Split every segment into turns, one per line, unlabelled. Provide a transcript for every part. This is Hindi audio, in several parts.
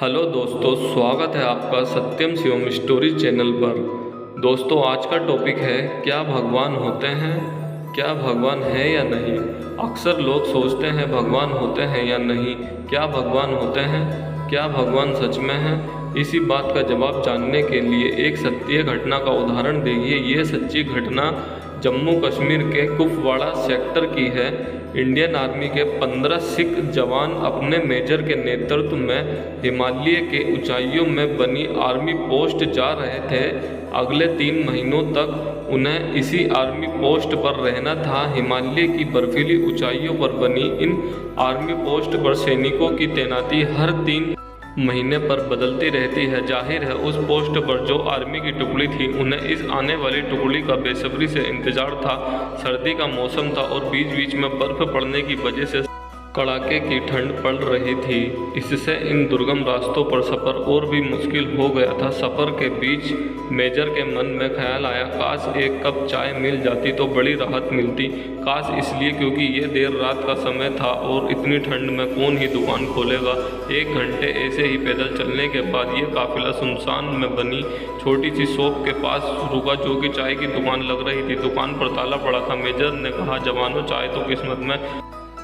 हेलो दोस्तों, स्वागत है आपका सत्यम शिवम स्टोरी चैनल पर। दोस्तों, आज का टॉपिक है क्या भगवान होते हैं, क्या भगवान है या नहीं। अक्सर लोग सोचते हैं भगवान होते हैं या नहीं, क्या भगवान होते हैं, क्या भगवान सच में है। इसी बात का जवाब जानने के लिए एक सत्य घटना का उदाहरण देखिए। ये सच्ची घटना जम्मू कश्मीर के कुपवाड़ा सेक्टर की है। इंडियन आर्मी के 15 सिख जवान अपने मेजर के नेतृत्व में हिमालय के ऊंचाइयों में बनी आर्मी पोस्ट जा रहे थे। अगले 3 महीनों तक उन्हें इसी आर्मी पोस्ट पर रहना था। हिमालय की बर्फीली ऊंचाइयों पर बनी इन आर्मी पोस्ट पर सैनिकों की तैनाती हर 3 महीने पर बदलती रहती है। जाहिर है उस पोस्ट पर जो आर्मी की टुकड़ी थी उन्हें इस आने वाली टुकड़ी का बेसब्री से इंतजार था। सर्दी का मौसम था और बीच बीच में बर्फ पड़ने की वजह से कड़ाके की ठंड पड़ रही थी। इससे इन दुर्गम रास्तों पर सफ़र और भी मुश्किल हो गया था। सफ़र के बीच मेजर के मन में ख्याल आया, काश एक कप चाय मिल जाती तो बड़ी राहत मिलती। काश इसलिए क्योंकि ये देर रात का समय था और इतनी ठंड में कौन ही दुकान खोलेगा। 1 घंटे ऐसे ही पैदल चलने के बाद ये काफिला सुनसान में बनी छोटी सी शॉप के पास रुका जो कि चाय की दुकान लग रही थी। दुकान पर ताला पड़ा था। मेजर ने कहा, जवानों चाय तो किस्मत में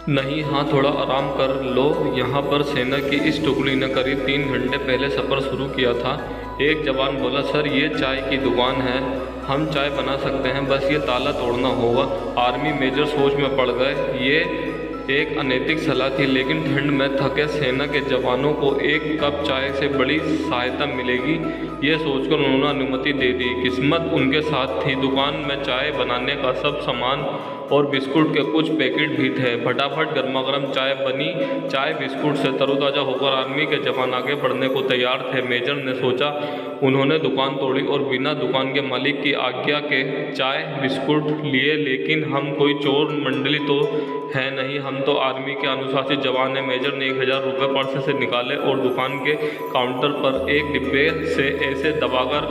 नहीं, हाँ थोड़ा आराम कर लो। यहाँ पर सेना की इस टुकड़ी ने करीब 3 घंटे पहले सफ़र शुरू किया था। एक जवान बोला, सर ये चाय की दुकान है, हम चाय बना सकते हैं, बस ये ताला तोड़ना होगा। आर्मी मेजर सोच में पड़ गए। ये एक अनैतिक सलाह थी, लेकिन ठंड में थके सेना के जवानों को एक कप चाय से बड़ी सहायता मिलेगी, ये सोचकर उन्होंने अनुमति दे दी। किस्मत उनके साथ थी। दुकान में चाय बनाने का सब सामान और बिस्कुट के कुछ पैकेट भी थे। फटाफट गर्मा गर्म चाय बनी। चाय बिस्कुट से तरोताज़ा होकर आर्मी के जवान आगे बढ़ने को तैयार थे। मेजर ने सोचा। उन्होंने दुकान तोड़ी और बिना दुकान के मालिक की आज्ञा के चाय बिस्कुट लिए। लेकिन हम कोई चोर मंडली तो है नहीं, हम तो आर्मी के अनुशासित जवान हैं। मेजर ने 1000 रुपये पर्स से निकाले और दुकान के काउंटर पर एक डिब्बे से ऐसे दबाकर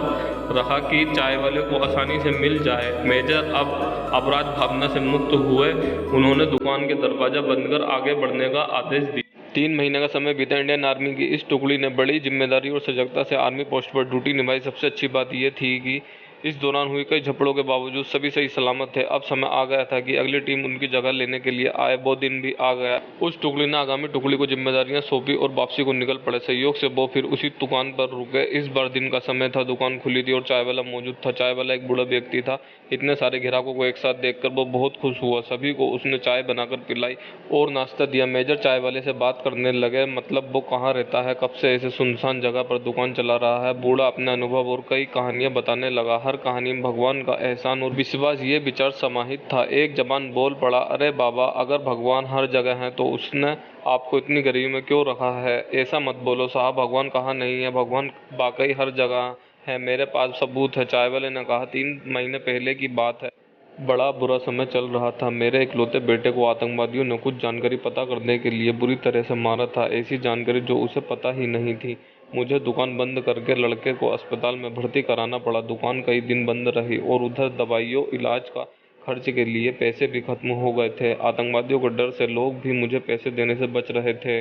रखा कि चाय वाले को आसानी से मिल जाए। मेजर अब अपराध भावना से मुक्त हुए। उन्होंने दुकान के दरवाजा बंद कर आगे बढ़ने का आदेश दिया। 3 महीने का समय बीता। इंडियन आर्मी की इस टुकड़ी ने बड़ी जिम्मेदारी और सजगता से आर्मी पोस्ट पर ड्यूटी निभाई। सबसे अच्छी बात यह थी कि इस दौरान हुई कई झपड़ों के बावजूद सभी सही सलामत थे। अब समय आ गया था कि अगली टीम उनकी जगह लेने के लिए आए। वो दिन भी आ गया। उस टुकड़ी ने आगामी टुकड़ी को जिम्मेदारियां सौंपी और वापसी को निकल पड़े। सहयोग से वो फिर उसी दुकान पर रुके। इस बार दिन का समय था। दुकान खुली थी और चाय वाला मौजूद था। चाय वाला एक बूढ़ा व्यक्ति था। इतने सारे ग्राहकों को एक साथ देखकर वो बहुत खुश हुआ। सभी को उसने चाय बनाकर पिलाई और नाश्ता दिया। मेजर चाय वाले से बात करने लगे, मतलब वो कहाँ रहता है, कब से ऐसे सुनसान जगह पर दुकान चला रहा है। बूढ़ा अपने अनुभव और कई कहानियां बताने लगा। हर कहानी में भगवान का एहसान और विश्वास ये विचार समाहित था। एक जवान बोल पड़ा, अरे बाबा, अगर भगवान हर जगह है तो उसने आपको इतनी गरीबी में क्यों रखा है। ऐसा मत बोलो साहब, भगवान कहाँ नहीं है, भगवान वाकई हर जगह है। मेरे पास सबूत है। चाय वाले ने कहा, 3 महीने पहले की बात है। बड़ा बुरा समय चल रहा था। मेरे इकलौते बेटे को आतंकवादियों ने कुछ जानकारी पता करने के लिए बुरी तरह से मारा था। ऐसी जानकारी जो उसे पता ही नहीं थी। मुझे दुकान बंद करके लड़के को अस्पताल में भर्ती कराना पड़ा। दुकान कई दिन बंद रही और उधर दवाइयों इलाज का खर्च के लिए पैसे भी खत्म हो गए थे। आतंकवादियों के डर से लोग भी मुझे पैसे देने से बच रहे थे।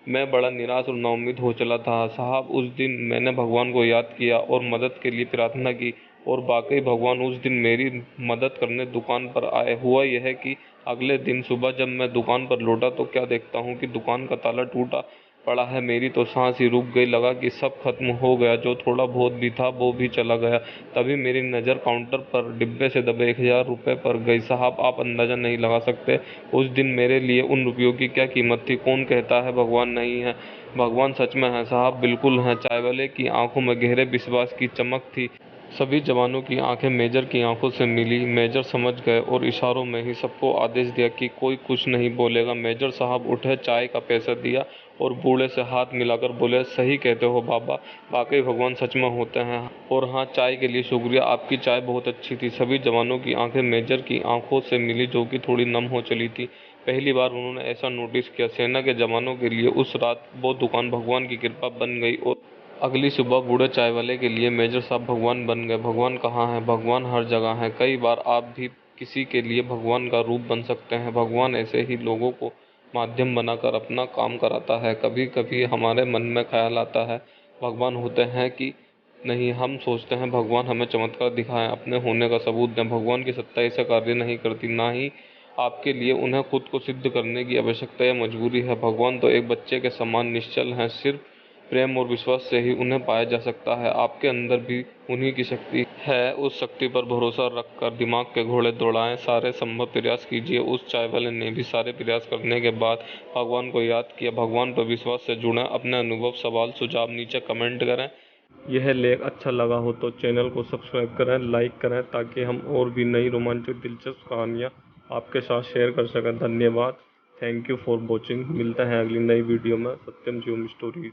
मैं बड़ा निराश और नाउम्मीद हो चला था साहब। उस दिन मैंने भगवान को याद किया और मदद के लिए प्रार्थना की और वाकई भगवान उस दिन मेरी मदद करने दुकान पर आए। हुआ यह कि अगले दिन सुबह जब मैं दुकान पर लौटा तो क्या देखता हूँ कि दुकान का ताला टूटा पड़ा है। मेरी तो सांस ही रुक गई। लगा कि सब खत्म हो गया। जो थोड़ा बहुत भी था वो भी चला गया। तभी मेरी नज़र काउंटर पर डिब्बे से दबे 1000 रुपये पर गई। साहब, आप अंदाज़ा नहीं लगा सकते उस दिन मेरे लिए उन रुपयों की क्या कीमत थी। कौन कहता है भगवान नहीं है, भगवान सच में है साहब, बिल्कुल है। चाय वाले की आंखों में गहरे विश्वास की चमक थी। सभी जवानों की आंखें मेजर की आंखों से मिली। मेजर समझ गए और इशारों में ही सबको आदेश दिया कि कोई कुछ नहीं बोलेगा। मेजर साहब उठे, चाय का पैसा दिया और बूढ़े से हाथ मिलाकर बोले, सही कहते हो बाबा, वाकई भगवान सच में होते हैं। और हाँ, चाय के लिए शुक्रिया, आपकी चाय बहुत अच्छी थी। सभी जवानों की आंखें मेजर की आंखों से मिली जो कि थोड़ी नम हो चली थी। पहली बार उन्होंने ऐसा नोटिस किया। सेना के जवानों के लिए उस रात वो दुकान भगवान की कृपा बन गई और अगली सुबह बूढ़े चाय वाले के लिए मेजर साहब भगवान बन गए। भगवान कहाँ है, भगवान हर जगह है। कई बार आप भी किसी के लिए भगवान का रूप बन सकते हैं। भगवान ऐसे ही लोगों को माध्यम बनाकर अपना काम कराता है। कभी कभी हमारे मन में ख्याल आता है भगवान होते हैं कि नहीं। हम सोचते हैं भगवान हमें चमत्कार दिखाएं, अपने होने का सबूत दें। भगवान की सत्ता ऐसा कार्य नहीं करती, ना ही आपके लिए उन्हें खुद को सिद्ध करने की आवश्यकता या मजबूरी है। भगवान तो एक बच्चे के समान निश्चल हैं, सिर्फ प्रेम और विश्वास से ही उन्हें पाया जा सकता है। आपके अंदर भी उन्हीं की शक्ति है। उस शक्ति पर भरोसा रखकर दिमाग के घोड़े दौड़ाएं, सारे संभव प्रयास कीजिए। उस चाय वाले ने भी सारे प्रयास करने के बाद भगवान को याद किया। भगवान पर विश्वास से जुड़ें। अपने अनुभव, सवाल, सुझाव नीचे कमेंट करें। यह लेख अच्छा लगा हो तो चैनल को सब्सक्राइब करें, लाइक करें, ताकि हम और भी नई रोमांचक दिलचस्प कहानियाँ आपके साथ शेयर कर सकें। धन्यवाद। Thank you for watching. मिलते हैं अगली नई वीडियो में। सत्यम शिवम स्टोरीज।